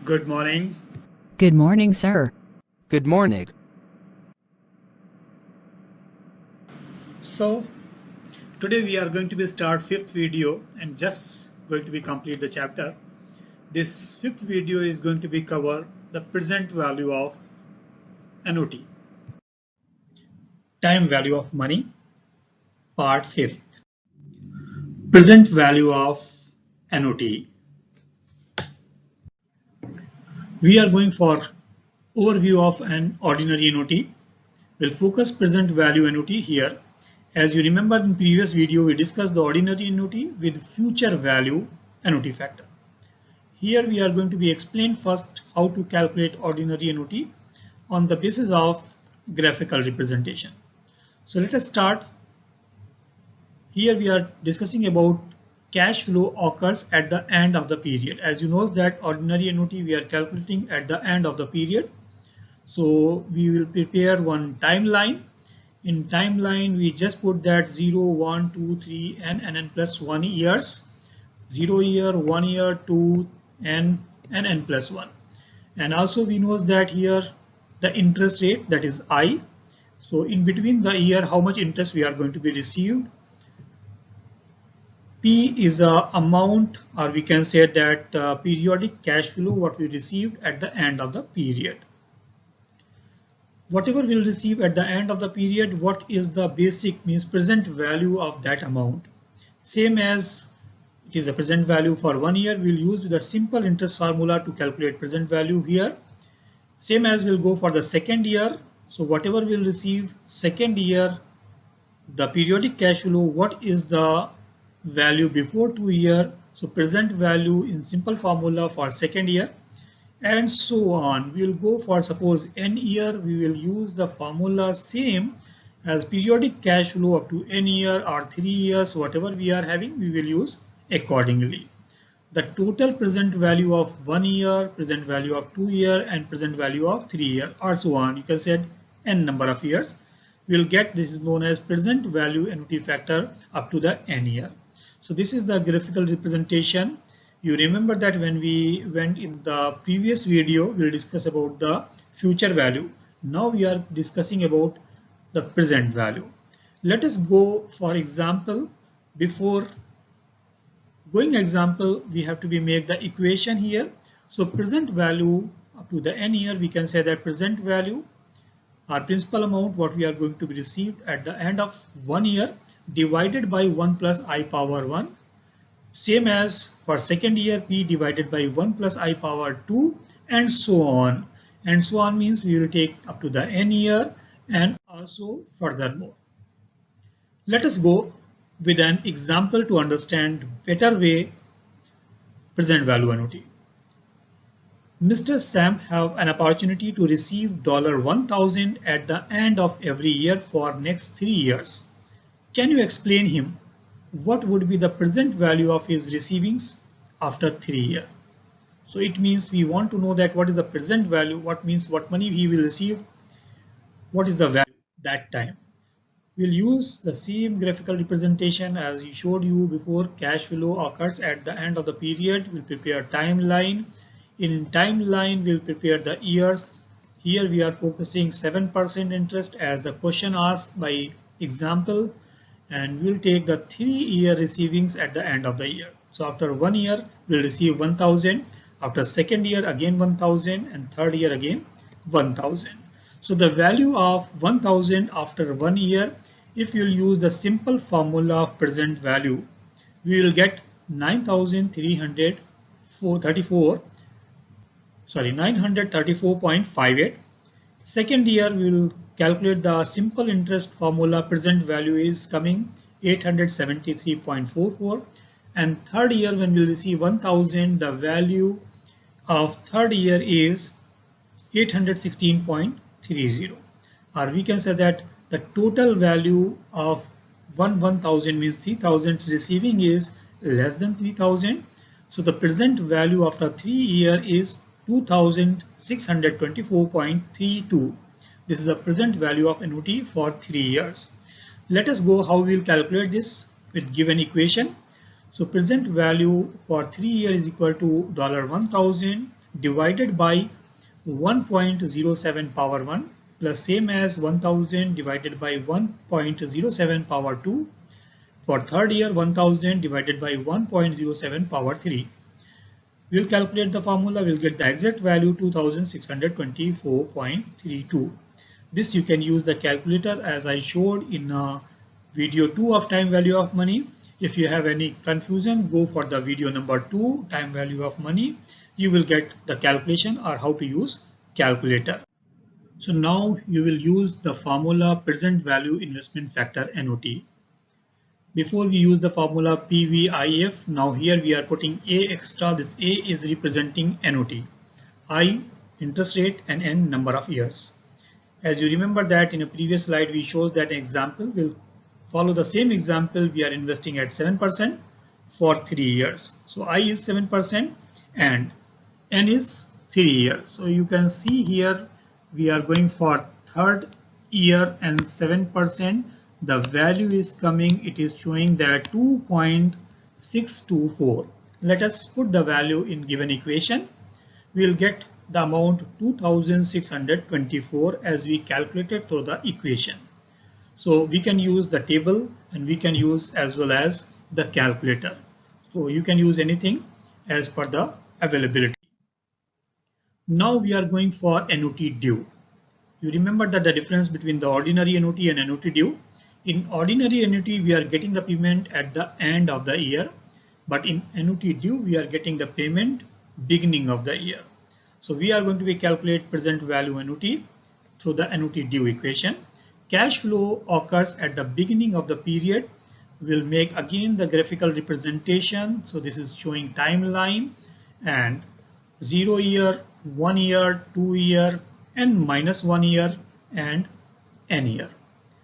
Good morning. Good morning, sir. Good morning. So today we are going to be start fifth video and just going to be complete the chapter. This fifth video is going to be cover the present value of annuity. Time value of money, part fifth. Present value of annuity. We are going for overview of an ordinary annuity. We'll focus present value annuity here. As you remember in previous video, we discussed the ordinary annuity with future value annuity factor. Here we are going to be explain first how to calculate ordinary annuity on the basis of graphical representation. So let us start. Here we are discussing about cash flow occurs at the end of the period. As you know that ordinary annuity we are calculating at the end of the period. So we will prepare one timeline. In timeline we just put that 0, 1, 2, 3 and n plus 1 years. 0 year, 1 year, 2 and n plus 1. And also we know that here the interest rate, that is I. So in between the year how much interest we are going to be received. P is a amount, or we can say that periodic cash flow what we received at the end of the period. Whatever we'll receive at the end of the period, what is the basic means present value of that amount. Same as it is a present value for 1 year, we'll use the simple interest formula to calculate present value here. Same as we'll go for the second year. So whatever we'll receive second year, the periodic cash flow, what is the value before 2 year. So present value in simple formula for second year. And so on. We'll go for suppose n year, we will use the formula same as periodic cash flow up to n year or 3 years, whatever we are having, we will use accordingly. The total present value of 1 year, present value of 2 year and present value of 3 year or so on. You can say n number of years. We'll get this is known as present value annuity factor up to the n year. So this is the graphical representation. You remember that when we went in the previous video, we'll discuss about the future value. Now we are discussing about the present value. Let us go for example. Before going example, we have to be make the equation here. So present value up to the n year, we can say that present value our principal amount what we are going to be received at the end of 1 year divided by 1 plus I power 1. Same as for second year, P divided by 1 plus I power 2 and so on. And so on means we will take up to the n year and also furthermore. Let us go with an example to understand better way present value annuity. Mr. Sam have an opportunity to receive $1,000 at the end of every year for next 3 years. Can you explain him what would be the present value of his receivings after 3 years? So it means we want to know that what is the present value, what means what money he will receive, what is the value that time. We'll use the same graphical representation as we showed you before. Cash flow occurs at the end of the period. We'll prepare timeline. In timeline, we'll prepare the years. Here we are focusing 7% interest as the question asked by example. And we'll take the 3-year receivings at the end of the year. So after 1 year, we'll receive 1,000. After second year, again 1,000, and third year again 1,000. So the value of 1,000 after 1 year, if you'll use the simple formula of present value, we will get 934.58. Second year, we will calculate the simple interest formula. Present value is coming 873.44. And third year, when we receive 1,000, the value of third year is 816.30. Or we can say that the total value of 1,000 means 3,000 receiving is less than 3,000. So the present value after 3 years is 2,624.32. This is the present value of annuity for 3 years. Let us go how we will calculate this with given equation. So present value for 3 years is equal to $1,000 divided by 1.07 power 1 plus same as 1000 divided by 1.07 power 2. For third year, 1000 divided by 1.07 power 3. We'll calculate the formula, we'll get the exact value 2624.32. This you can use the calculator as I showed in video 2 of time value of money. If you have any confusion, go for the video number 2, time value of money. You will get the calculation or how to use calculator. So now you will use the formula present value investment factor NOT. Before we use the formula PVIF, now here we are putting A extra. This A is representing NOT, I interest rate and N number of years. As you remember that in a previous slide we showed that an example will follow the same example. We are investing at 7% for 3 years. So I is 7% and N is 3 years. So you can see here we are going for third year and 7%. The value is coming, it is showing that 2.624. Let us put the value in given equation. We will get the amount 2624 as we calculated through the equation. So we can use the table and we can use as well as the calculator. So you can use anything as per the availability. Now we are going for NOT due. You remember that the difference between the ordinary NOT and NOT due. In ordinary NOT, we are getting the payment at the end of the year, but in NOT due, we are getting the payment beginning of the year. So we are going to calculate present value NOT through the NOT due equation. Cash flow occurs at the beginning of the period. We'll make again the graphical representation. So this is showing timeline and 0 year, 1 year, 2 year, and minus 1 year and N year.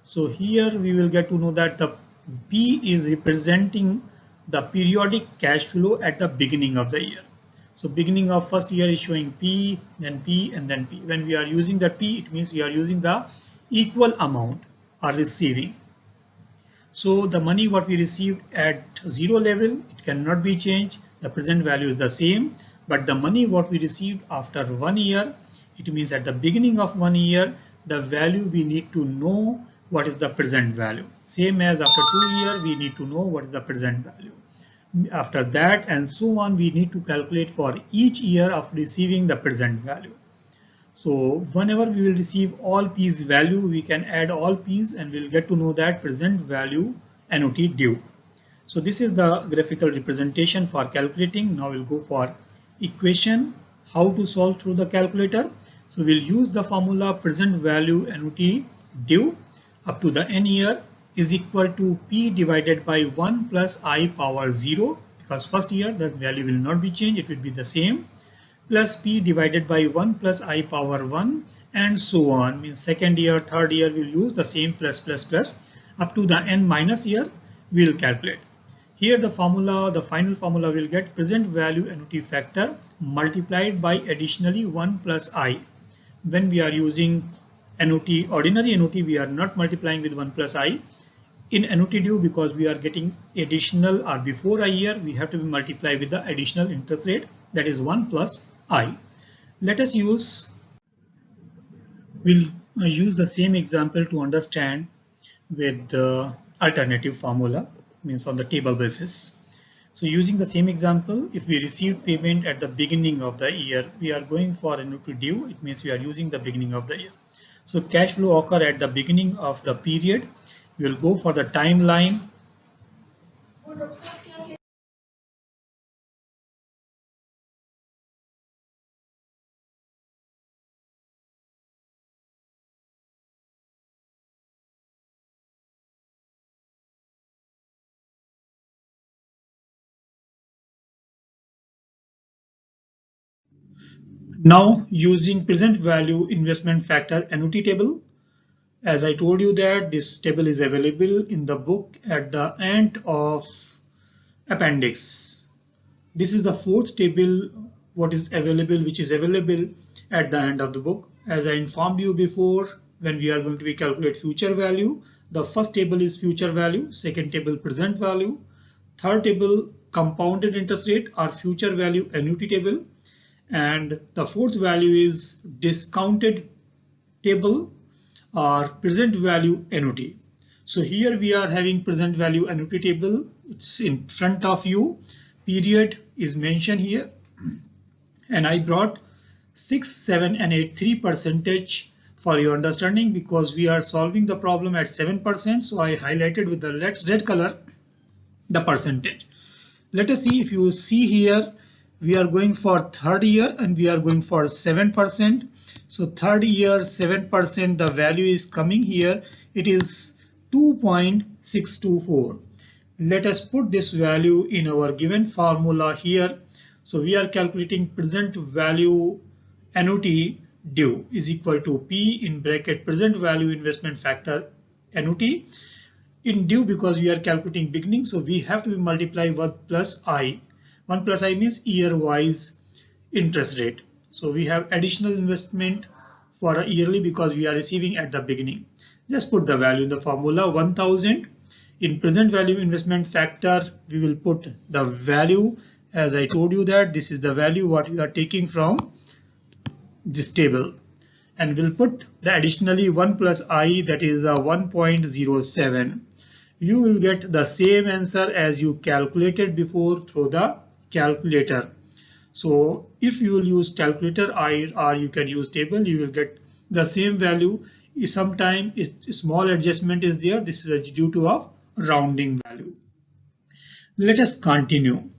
So here we will get to know that the P is representing the periodic cash flow at the beginning of the year. So beginning of first year is showing P, then P, and then P. When we are using the P, it means we are using the equal amount or receiving. So the money what we received at 0 level, it cannot be changed. The present value is the same, but the money what we received after 1 year, it means at the beginning of 1 year, the value we need to know what is the present value. Same as after 2 years, we need to know what is the present value. After that and so on, we need to calculate for each year of receiving the present value. So whenever we will receive all P's value, we can add all P's and we'll get to know that present value NOT due. So this is the graphical representation for calculating. Now we'll go for equation, how to solve through the calculator. So we'll use the formula present value NOT due up to the N year is equal to P divided by 1 plus I power 0, because first year the value will not be changed, it will be the same, plus P divided by 1 plus I power 1 and so on. Means second year, third year we'll use the same plus up to the N minus year we'll calculate. Here the formula, the final formula will get present value NOT factor multiplied by additionally 1 plus I. When we are using NOT, ordinary NOT, we are not multiplying with 1 plus I. In NOT due, because we are getting additional or before a year, we have to be multiplied with the additional interest rate, that is 1 plus I. Let us use, we'll use the same example to understand with the alternative formula, means on the table basis. So using the same example, if we receive payment at the beginning of the year, we are going for NOT due, it means we are using the beginning of the year. So cash flow occur at the beginning of the period. We will go for the timeline. Now using present value investment factor NOT table. As I told you that this table is available in the book at the end of appendix. This is the fourth table which is available at the end of the book. As I informed you before, when we are going to be calculate future value, the first table is future value, second table present value, third table compounded interest rate or future value annuity table, And the fourth value is discounted table or present value annuity. So here we are having present value annuity table. It's in front of you. Period is mentioned here. And I brought 6, 7 and 8, 3% for your understanding because we are solving the problem at 7%. So I highlighted with the red color the percentage. Let us see. If you see here, we are going for third year and we are going for 7%. So third year 7%, the value is coming here. It is 2.624. Let us put this value in our given formula here. So we are calculating present value annuity due is equal to P in bracket present value investment factor annuity in due, because we are calculating beginning. So we have to multiply 1 plus I. 1 plus I means year wise interest rate. So we have additional investment for a yearly because we are receiving at the beginning. Just put the value in the formula 1000. In present value investment factor, we will put the value, as I told you that this is the value what we are taking from this table, and we'll put the additionally 1 plus I, that is a 1.07. You will get the same answer as you calculated before through the calculator. So if you will use calculator or you can use table, you will get the same value. Sometimes a small adjustment is there. This is due to a rounding value. Let us continue.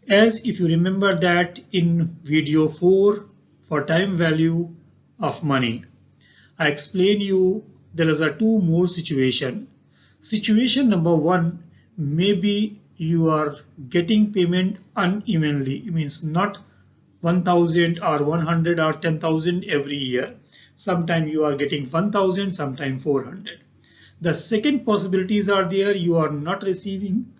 As if you remember that in video 4 for time value of money, I explained you there is a two more situation. Situation number 1, maybe you are getting payment unevenly. It means not 1000 or 100 or 10,000 every year. Sometimes you are getting 1000, sometimes 400. The second possibilities are there. You are not receiving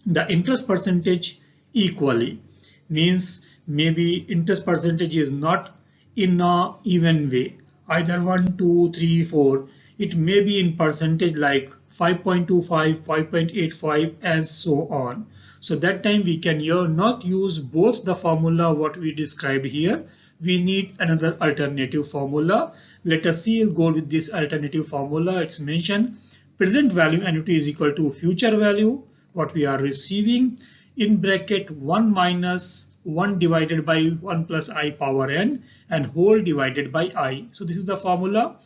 the interest percentage equally. Means maybe interest percentage is not in a even way, either 1, 2, 3, 4. It may be in percentage like 5.25, 5.85, as so on. So that time we can not use both the formula what we described here. We need another alternative formula. Let us see, go with this alternative formula. It's mentioned present value annuity is equal to future value what we are receiving in bracket 1 minus 1 divided by 1 plus I power n and whole divided by I. So this is the formula.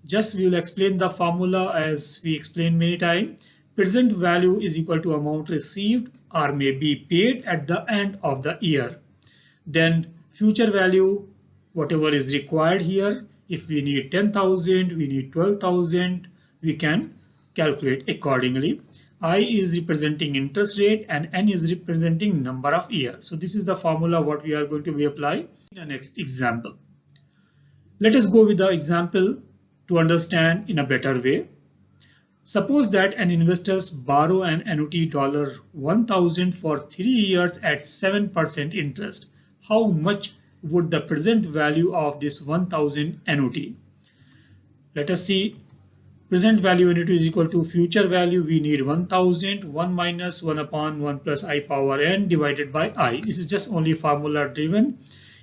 Just we will explain the formula as we explained many times. Present value is equal to amount received or may be paid at the end of the year. Then future value, whatever is required here. If we need 10,000, we need 12,000, we can calculate accordingly. I is representing interest rate and N is representing number of years. So this is the formula what we are going to be apply in the next example. Let us go with the example to understand in a better way. Suppose that an investors borrow an annuity $1,000 for 3 years at 7% interest. How much would the present value of this 1,000 annuity? Let us see. Present value annuity is equal to future value. We need 1000, 1 minus 1 upon 1 plus I power n divided by I. This is just only formula driven.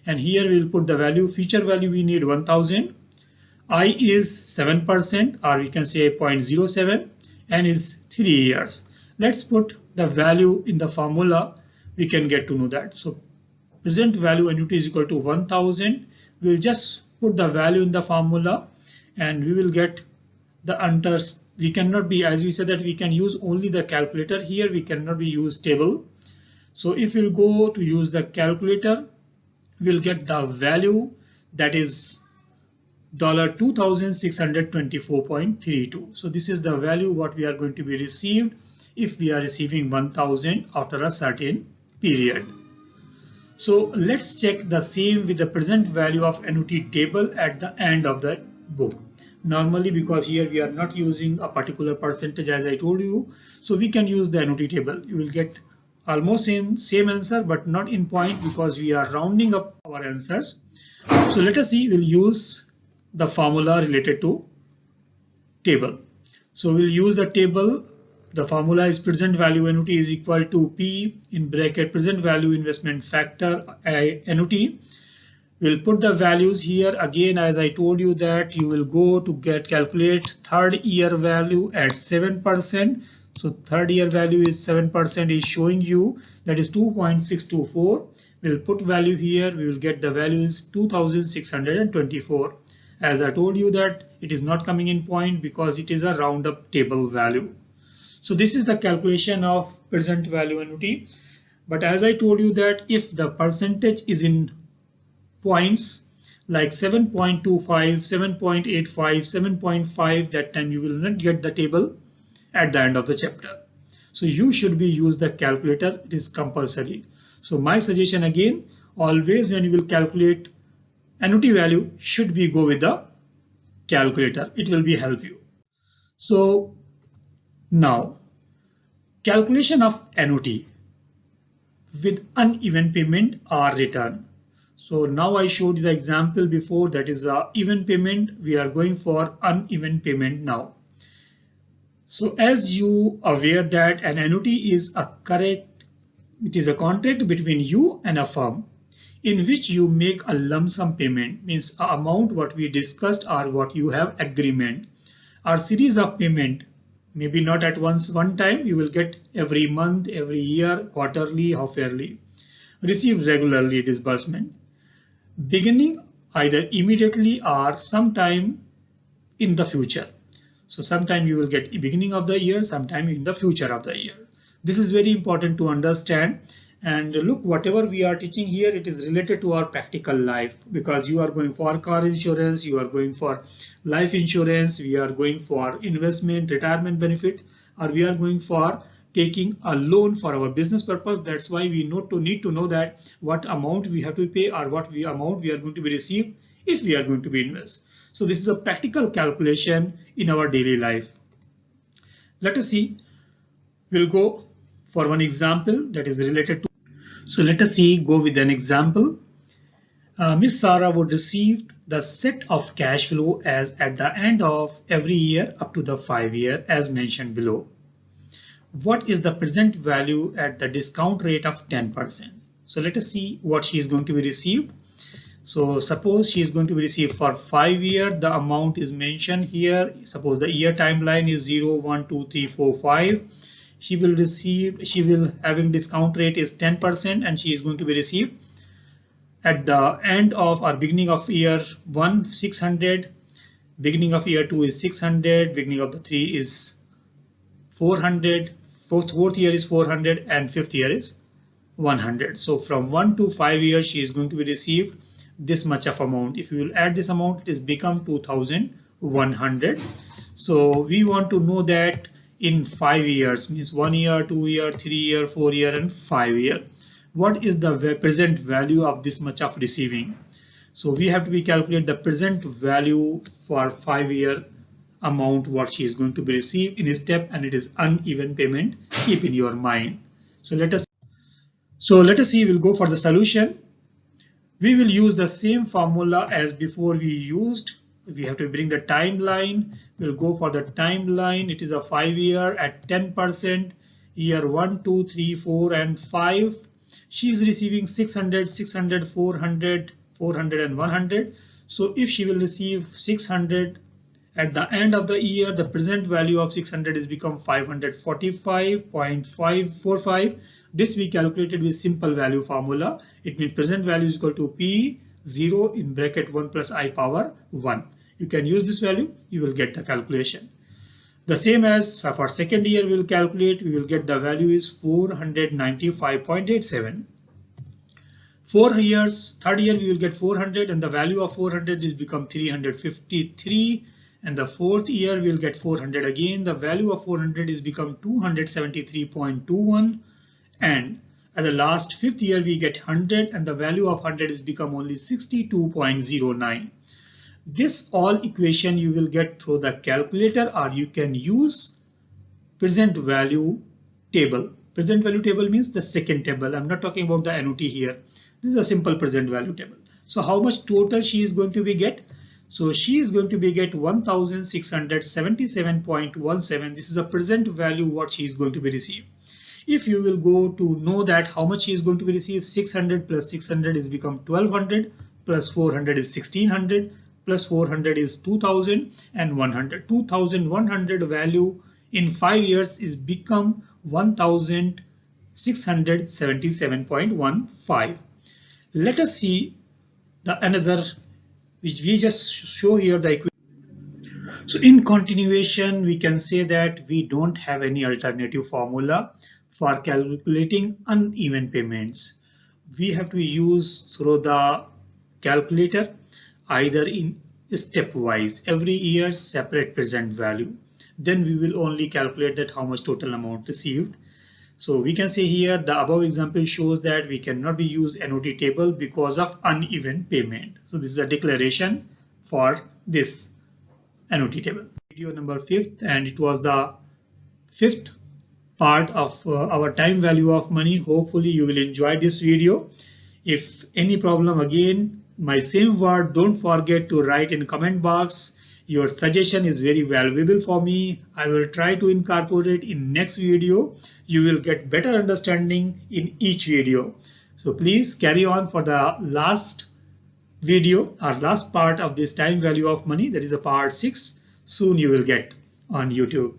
And here we will put the value. Future value we need 1000. I is 7% or we can say 0.07. N is 3 years. Let's put the value in the formula. We can get to know that. So present value annuity is equal to 1000. We'll just put the value in the formula and we will get the answers. We cannot be, as we said that we can use only the calculator here, we cannot be use table. So if we'll go to use the calculator, we'll get the value that is $2,624.32. So this is the value what we are going to be received if we are receiving 1000 after a certain period. So let's check the same with the present value of annuity table at the end of the book. Normally, because here we are not using a particular percentage as I told you, so we can use the annuity table. You will get almost same answer but not in point because we are rounding up our answers. So let us see, we'll use the formula related to table. So we'll use a table The formula is present value annuity is equal to P in bracket present value investment factor annuity. We'll put the values here again. As I told you that you will go to calculate third year value at 7%. So third year value is 7% is showing you that is 2.624. We'll put value here. We will get the value is 2,624. As I told you that it is not coming in point because it is a roundup table value. So this is the calculation of present value annuity. But as I told you that if the percentage is in points like 7.25, 7.85, 7.5, that time you will not get the table at the end of the chapter. So you should be use the calculator. It is compulsory. So my suggestion again, always when you will calculate annuity value should be go with the calculator. It will be help you. So now calculation of annuity with uneven payment or return. So now I showed you the example before, that is a even payment. We are going for uneven payment now. So as you aware that an annuity is a contract between you and a firm in which you make a lump sum payment, means a amount what we discussed or what you have agreement, or series of payment, maybe not at one time, you will get every month, every year, quarterly, half yearly, receive regularly disbursement, beginning either immediately or sometime in the future. So sometime you will get beginning of the year, sometime in the future of the year. This is very important to understand. And look, whatever we are teaching here, it is related to our practical life, because you are going for car insurance, you are going for life insurance, we are going for investment, retirement benefit, or we are going for taking a loan for our business purpose. That's why we need to know that what amount we have to pay or what amount we are going to be received if we are going to be invest. So this is a practical calculation in our daily life. Let us see. We'll go for one example that is related to. So let us see, go with an example. Miss Sarah would receive the set of cash flow as at the end of every year up to the 5 year as mentioned below. What is the present value at the discount rate of 10%? So let us see what she is going to be received. So suppose she is going to be received for 5 years. The amount is mentioned here. Suppose the year timeline is 0, 1, 2, 3, 4, 5. She will having discount rate is 10%, and she is going to be received at the end of or beginning of year 1 600, beginning of year 2 is 600, beginning of the 3 is 400, fourth year is 400, and fifth year is 100. So from 1 to 5 years she is going to be received this much of amount. If you will add this amount, it is become 2100. So we want to know that in 5 years, means 1 year, 2 year, 3 year, 4 year, and 5 year, what is the present value of this much of receiving? So we have to be calculate the present value for 5 year amount what she is going to be received in a step, and it is uneven payment. Keep in your mind. So let us see. We'll go for the solution. We will use the same formula as before we used. We have to bring the timeline. We'll go for the timeline. It is a 5 year at 10%. Year 1, 2, 3, 4, and 5. She is receiving 600, 600, 400, 400, and 100. So if she will receive 600 at the end of the year, the present value of 600 is become 545.545. This we calculated with simple value formula. It means present value is equal to P0 in bracket 1 plus I power 1. You can use this value, you will get the calculation. The same as for second year we will calculate, we will get the value is 495.87. 4 years, third year we will get 400, and the value of 400 is become 353, and the fourth year we will get 400 again. The value of 400 is become 273.21, and at the last fifth year we get 100, and the value of 100 is become only 62.09. This all equation you will get through the calculator, or you can use present value table. Present value table means the second table. I'm not talking about the annuity here. This is a simple present value table. So how much total she is going to be get? So she is going to be get 1677.17. This is a present value what she is going to be received. If you will go to know that how much she is going to be received, 600 plus 600 is become 1200, plus 400 is 1600, plus 400 is 2000 and 100. 2100 value in 5 years is become 1677.15. Let us see the another which we just show here the equation. So in continuation, we can say that we don't have any alternative formula for calculating uneven payments. We have to use through the calculator either in stepwise, every year separate present value. Then we will only calculate that how much total amount received. So we can say here the above example shows that we cannot be use NOT table because of uneven payment. So this is a declaration for this NOT table. Video number 5th, and it was the 5th part of our time value of money. Hopefully you will enjoy this video. If any problem, again my same word, don't forget to write in comment box. Your suggestion is very valuable for me. I will try to incorporate in next video. You will get better understanding in each video. So please carry on for the last video or last part of this time value of money. That is a part 6. Soon you will get on YouTube.